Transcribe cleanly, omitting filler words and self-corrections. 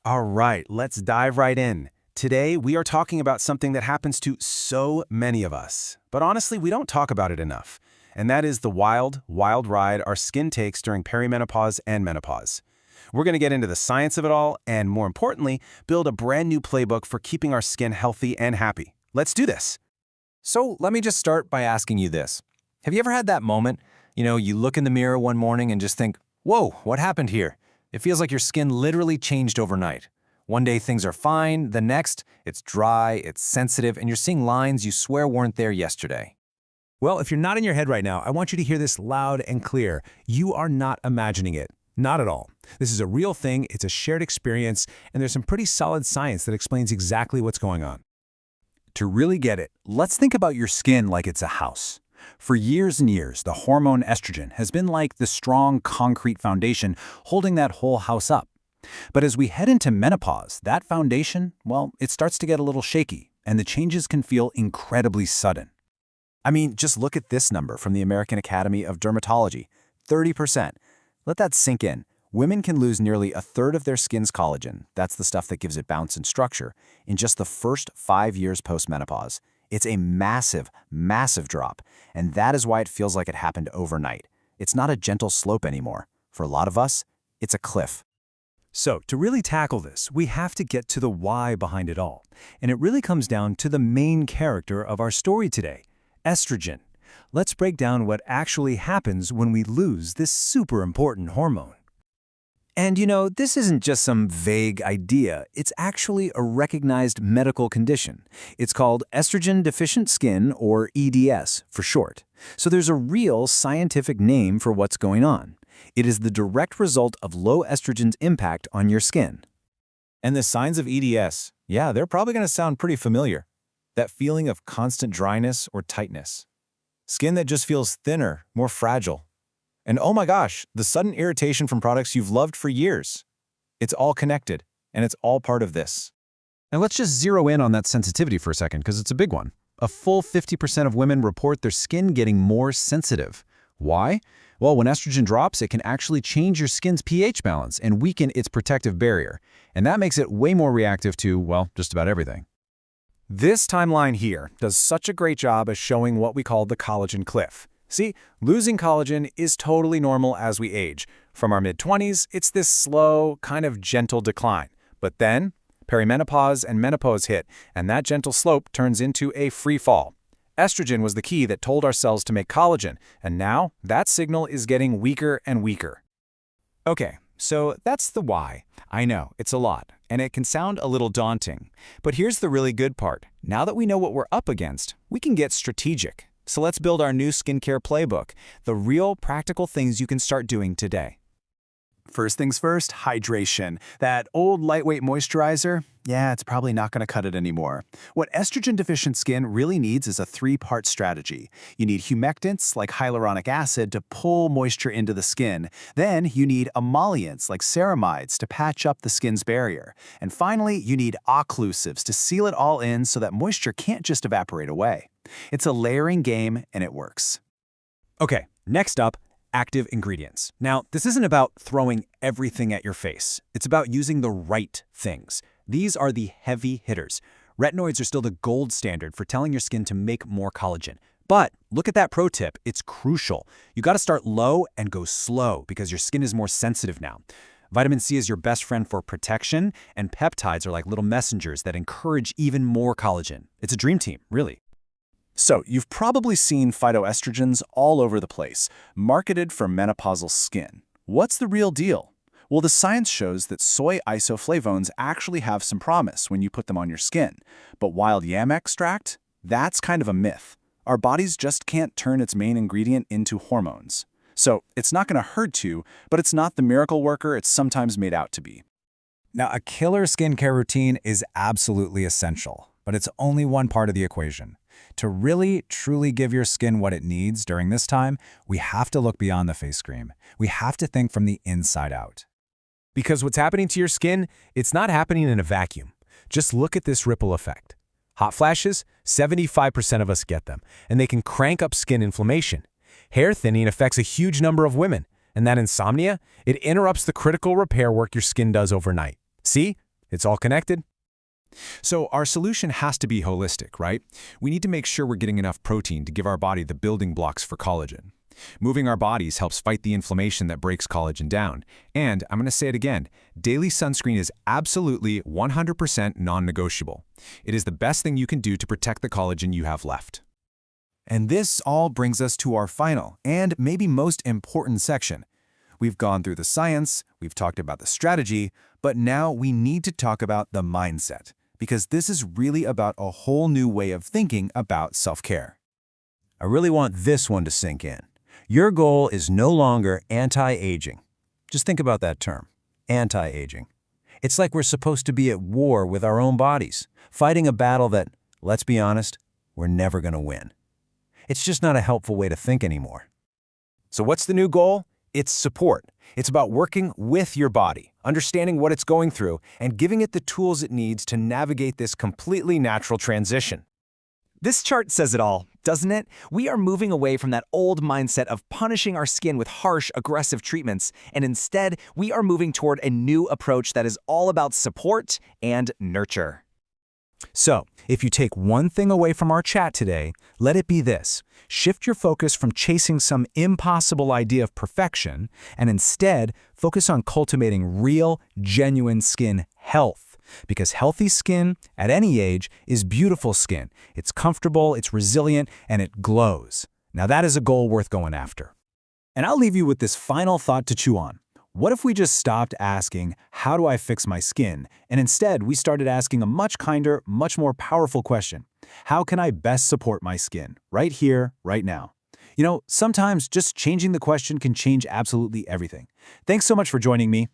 All right, let's dive right in. Today, we are talking about something that happens to so many of us, but honestly, we don't talk about it enough. And that is the wild, wild ride our skin takes during perimenopause and menopause. We're going to get into the science of it all and, more importantly, build a brand new playbook for keeping our skin healthy and happy. Let's do this. So let me just start by asking you this. Have you ever had that moment, you look in the mirror one morning and just think, whoa, what happened here? It feels like your skin literally changed overnight. One day things are fine, the next, it's dry, it's sensitive, and you're seeing lines you swear weren't there yesterday. Well, if you're not in your head right now, I want you to hear this loud and clear. You are not imagining it. Not at all. This is a real thing, it's a shared experience, and there's some pretty solid science that explains exactly what's going on. To really get it, let's think about your skin like it's a house. For years and years, the hormone estrogen has been like the strong concrete foundation holding that whole house up. But as we head into menopause, that foundation, well, it starts to get a little shaky, and the changes can feel incredibly sudden. I mean, just look at this number from the American Academy of Dermatology, 30%. Let that sink in. Women can lose nearly a third of their skin's collagen, that's the stuff that gives it bounce and structure, in just the first 5 years post-menopause. It's a massive, massive drop, and that is why it feels like it happened overnight. It's not a gentle slope anymore. For a lot of us, it's a cliff. So, to really tackle this, we have to get to the why behind it all. And it really comes down to the main character of our story today, estrogen. Let's break down what actually happens when we lose this super important hormone. And this isn't just some vague idea. It's actually a recognized medical condition. It's called Estrogen Deficient Skin, or EDS for short. So there's a real scientific name for what's going on. It is the direct result of low estrogen's impact on your skin. And the signs of EDS, yeah, they're probably going to sound pretty familiar. That feeling of constant dryness or tightness. Skin that just feels thinner, more fragile. And oh my gosh, the sudden irritation from products you've loved for years. It's all connected, and it's all part of this. Now let's just zero in on that sensitivity for a second, because it's a big one. A full 50% of women report their skin getting more sensitive. Why? Well, when estrogen drops, it can actually change your skin's pH balance and weaken its protective barrier. And that makes it way more reactive to, well, just about everything. This timeline here does such a great job of showing what we call the collagen cliff. See, losing collagen is totally normal as we age. From our mid-20s, it's this slow, kind of gentle decline. But then, perimenopause and menopause hit, and that gentle slope turns into a free fall. Estrogen was the key that told our cells to make collagen, and now that signal is getting weaker and weaker. Okay, so that's the why. I know, it's a lot, and it can sound a little daunting. But here's the really good part. Now that we know what we're up against, we can get strategic. So let's build our new skincare playbook, the real practical things you can start doing today. First things first, hydration. That old lightweight moisturizer, yeah, it's probably not going to cut it anymore. What estrogen-deficient skin really needs is a three-part strategy. You need humectants, like hyaluronic acid, to pull moisture into the skin. Then you need emollients, like ceramides, to patch up the skin's barrier. And finally, you need occlusives to seal it all in so that moisture can't just evaporate away. It's a layering game, and it works. Okay, next up, active ingredients. Now, this isn't about throwing everything at your face. It's about using the right things. These are the heavy hitters. Retinoids are still the gold standard for telling your skin to make more collagen. But look at that pro tip. It's crucial. You got to start low and go slow because your skin is more sensitive now. Vitamin C is your best friend for protection, and peptides are like little messengers that encourage even more collagen. It's a dream team, really. So, you've probably seen phytoestrogens all over the place, marketed for menopausal skin. What's the real deal? Well, the science shows that soy isoflavones actually have some promise when you put them on your skin. But wild yam extract? That's kind of a myth. Our bodies just can't turn its main ingredient into hormones. So, it's not going to hurt to, but it's not the miracle worker it's sometimes made out to be. Now, a killer skincare routine is absolutely essential, but it's only one part of the equation. To really, truly give your skin what it needs during this time, we have to look beyond the face cream. We have to think from the inside out. Because what's happening to your skin, it's not happening in a vacuum. Just look at this ripple effect. Hot flashes, 75% of us get them, and they can crank up skin inflammation. Hair thinning affects a huge number of women, and that insomnia, it interrupts the critical repair work your skin does overnight. See? It's all connected. So our solution has to be holistic, right? We need to make sure we're getting enough protein to give our body the building blocks for collagen. Moving our bodies helps fight the inflammation that breaks collagen down. And I'm going to say it again, daily sunscreen is absolutely 100% non-negotiable. It is the best thing you can do to protect the collagen you have left. And this all brings us to our final and maybe most important section. We've gone through the science, we've talked about the strategy, but now we need to talk about the mindset, because this is really about a whole new way of thinking about self-care. I really want this one to sink in. Your goal is no longer anti-aging. Just think about that term, anti-aging. It's like we're supposed to be at war with our own bodies, fighting a battle that, let's be honest, we're never going to win. It's just not a helpful way to think anymore. So what's the new goal? It's support. It's about working with your body, understanding what it's going through, and giving it the tools it needs to navigate this completely natural transition. This chart says it all, doesn't it? We are moving away from that old mindset of punishing our skin with harsh, aggressive treatments, and instead, we are moving toward a new approach that is all about support and nurture. So, if you take one thing away from our chat today, let it be this. Shift your focus from chasing some impossible idea of perfection and instead focus on cultivating real, genuine skin health. Because healthy skin, at any age, is beautiful skin. It's comfortable, it's resilient, and it glows. Now that is a goal worth going after. And I'll leave you with this final thought to chew on. What if we just stopped asking, how do I fix my skin? And instead, we started asking a much kinder, much more powerful question. How can I best support my skin? Right here, right now. You know, sometimes just changing the question can change absolutely everything. Thanks so much for joining me.